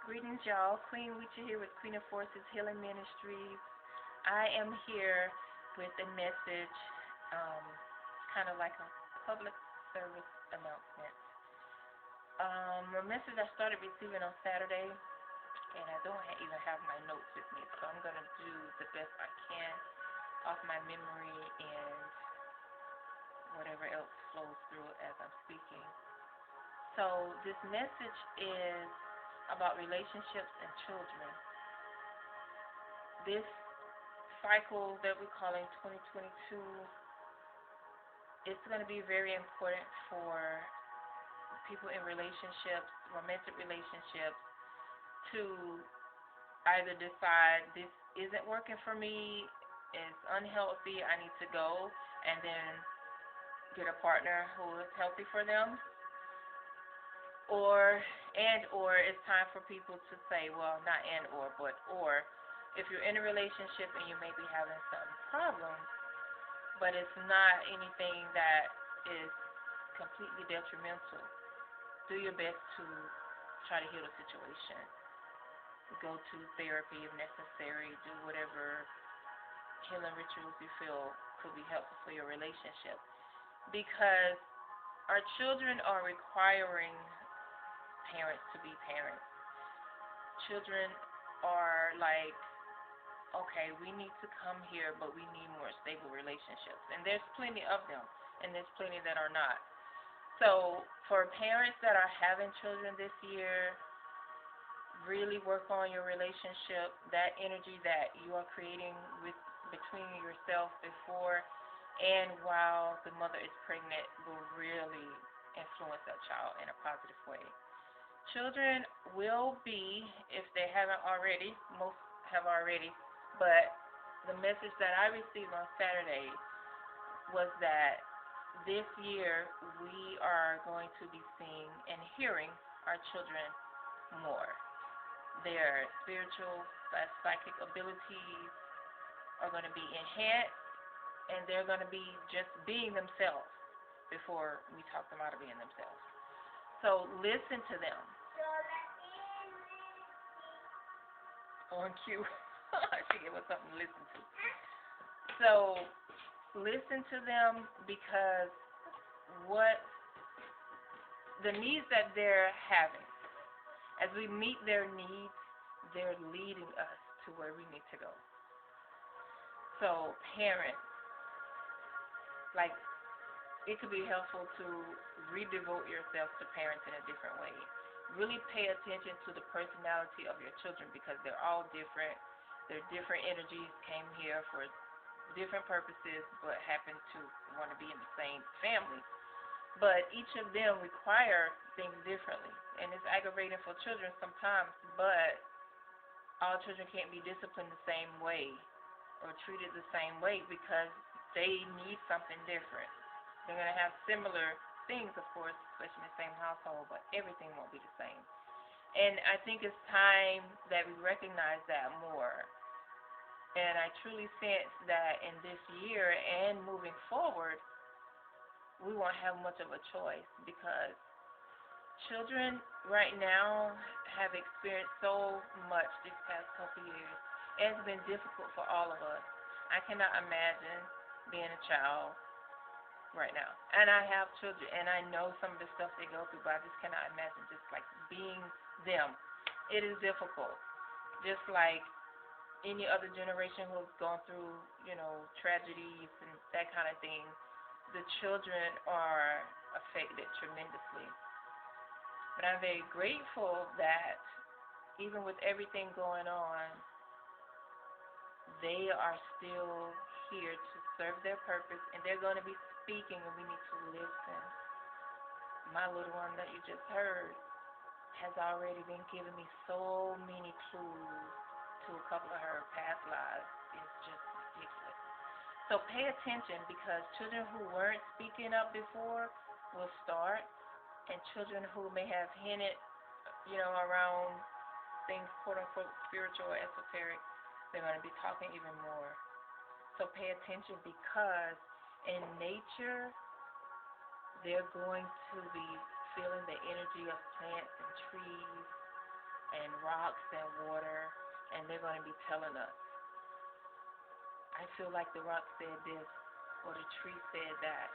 Greetings, y'all. Queen Weecha here with Queen of Forces Healing Ministries. I am here with a message, um, kind of like a public service announcement. A message I started receiving on Saturday, and I don't even have my notes with me, so I'm going to do the best I can off my memory and whatever else flows through as I'm speaking. So this message is about relationships and children. This cycle that we're calling 2022, it's going to be very important for people in relationships, romantic relationships, to either decide this isn't working for me, it's unhealthy, I need to go, and then get a partner who is healthy for them, or it's time for people to say, well, not or if you're in a relationship and you may be having some problems, but it's not anything that is completely detrimental, do your best to try to heal the situation. Go to therapy if necessary. Do whatever healing rituals you feel could be helpful for your relationship, because our children are requiring parents to be parents. Children are like, okay, we need to come here, but we need more stable relationships. And there's plenty of them, and there's plenty that are not. So for parents that are having children this year, really work on your relationship. That energy that you are creating between yourself before and while the mother is pregnant will really influence that child in a positive way. Children will be, if they haven't already, most have already, but the message that I received on Saturday was that this year we are going to be seeing and hearing our children more. Their spiritual / psychic abilities are going to be enhanced, and they're going to be just being themselves before we talk them out of being themselves. So listen to them. On cue. She gave us something to listen to. So listen to them, because what the needs that they're having, as we meet their needs, they're leading us to where we need to go. So parents, like, it could be helpful to redevote yourself to parents in a different way. Really pay attention to the personality of your children, because they're all different. Their different energies came here for different purposes, but happen to want to be in the same family. But each of them require things differently, and it's aggravating for children sometimes, but all children can't be disciplined the same way or treated the same way, because they need something different. They're going to have similar things, of course, especially in the same household, but everything won't be the same. And I think it's time that we recognize that more. And I truly sense that in this year and moving forward, we won't have much of a choice, because children right now have experienced so much these past couple years. It's been difficult for all of us. I cannot imagine being a child right now. And I have children, and I know some of the stuff they go through, but I just cannot imagine just like being them. It is difficult. Just like any other generation who's gone through, tragedies and that kind of thing, the children are affected tremendously. But I'm very grateful that even with everything going on, they are still here to serve their purpose, and they're going to be speaking, and we need to listen. My little one that you just heard has already been giving me so many clues to a couple of her past lives. It's just ridiculous. So pay attention, because children who weren't speaking up before will start, and children who may have hinted, around things quote-unquote spiritual or esoteric, they're going to be talking even more. So pay attention, because in nature, they're going to be feeling the energy of plants and trees, and rocks and water, and they're going to be telling us. I feel like the rock said this, or the tree said that.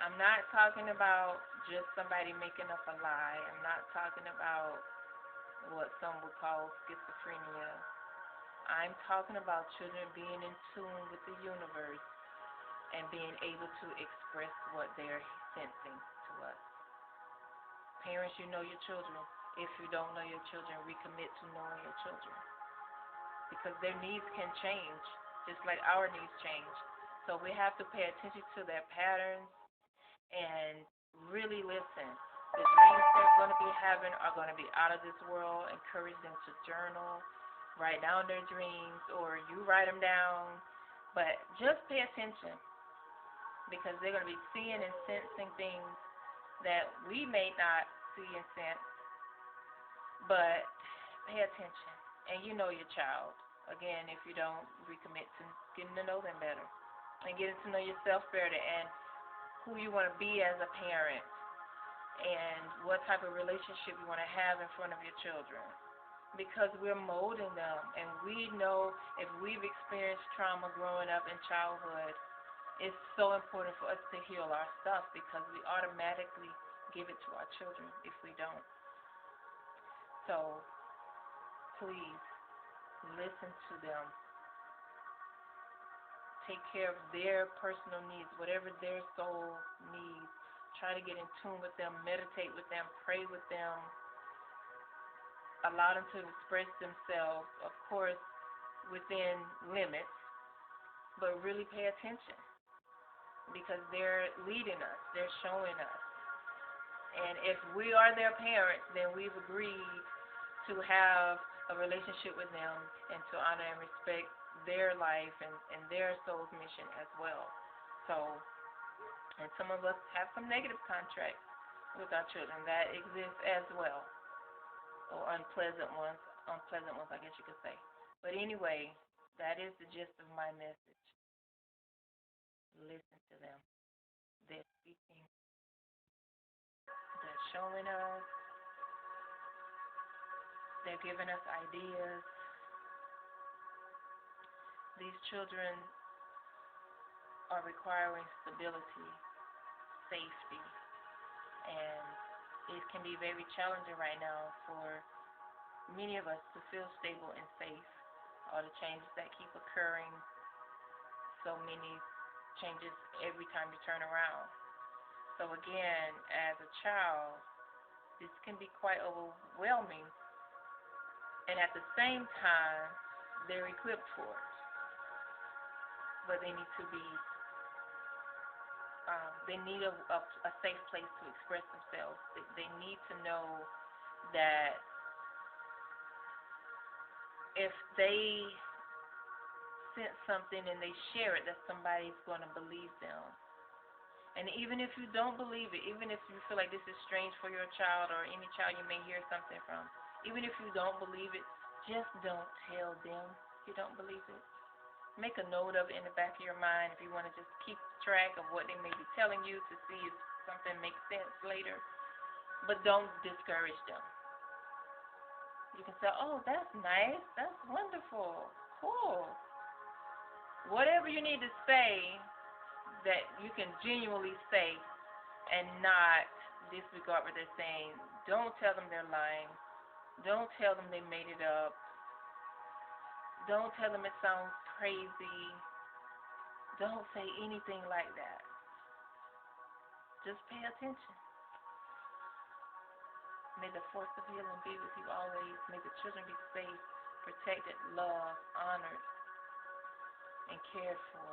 I'm not talking about just somebody making up a lie. I'm not talking about what some would call schizophrenia. I'm talking about children being in tune with the universe and being able to express what they're sensing to us. Parents, you know your children. If you don't know your children, recommit to knowing your children. Because their needs can change, just like our needs change. So we have to pay attention to their patterns and really listen. The dreams they're going to be having are going to be out of this world. Encourage them to journal, write down their dreams, or you write them down. But just pay attention because they're going to be seeing and sensing things that we may not see and sense. But pay attention. And you know your child. Again, if you don't, recommit to getting to know them better and getting to know yourself better and who you want to be as a parent and what type of relationship you want to have in front of your children. Because we're molding them, and we know if we've experienced trauma growing up in childhood, it's so important for us to heal our stuff because we automatically give it to our children if we don't. So please listen to them. Take care of their personal needs, whatever their soul needs. Try to get in tune with them, meditate with them, pray with them. Allow them to express themselves, of course, within limits, but really pay attention because they're leading us, they're showing us. And if we are their parents, then we've agreed to have a relationship with them and to honor and respect their life and their soul's mission as well. So, and some of us have some negative contracts with our children that exist as well, or unpleasant ones, I guess you could say. But anyway, that is the gist of my message. Listen to them. They're speaking. They're showing us. They're giving us ideas. These children are requiring stability, safety, and it can be very challenging right now for many of us to feel stable and safe. All the changes that keep occurring, so many changes every time you turn around. So again, as a child, this can be quite overwhelming, and at the same time, they're equipped for it. But they need to be, they need a safe place to express themselves. They need to know that if they sense something and they share it, that somebody's going to believe them. And even if you don't believe it, even if you feel like this is strange for your child or any child you may hear something from, even if you don't believe it, just don't tell them you don't believe it. Make a note of it in the back of your mind if you want to just keep track of what they may be telling you to see if something makes sense later. But don't discourage them. You can say, oh, that's nice. That's wonderful. Cool. Whatever you need to say that you can genuinely say and not disregard what they're saying. Don't tell them they're lying. Don't tell them they made it up. Don't tell them it sounds crazy. Don't say anything like that. Just pay attention. May the force of healing be with you always. May the children be safe, protected, loved, honored, and cared for.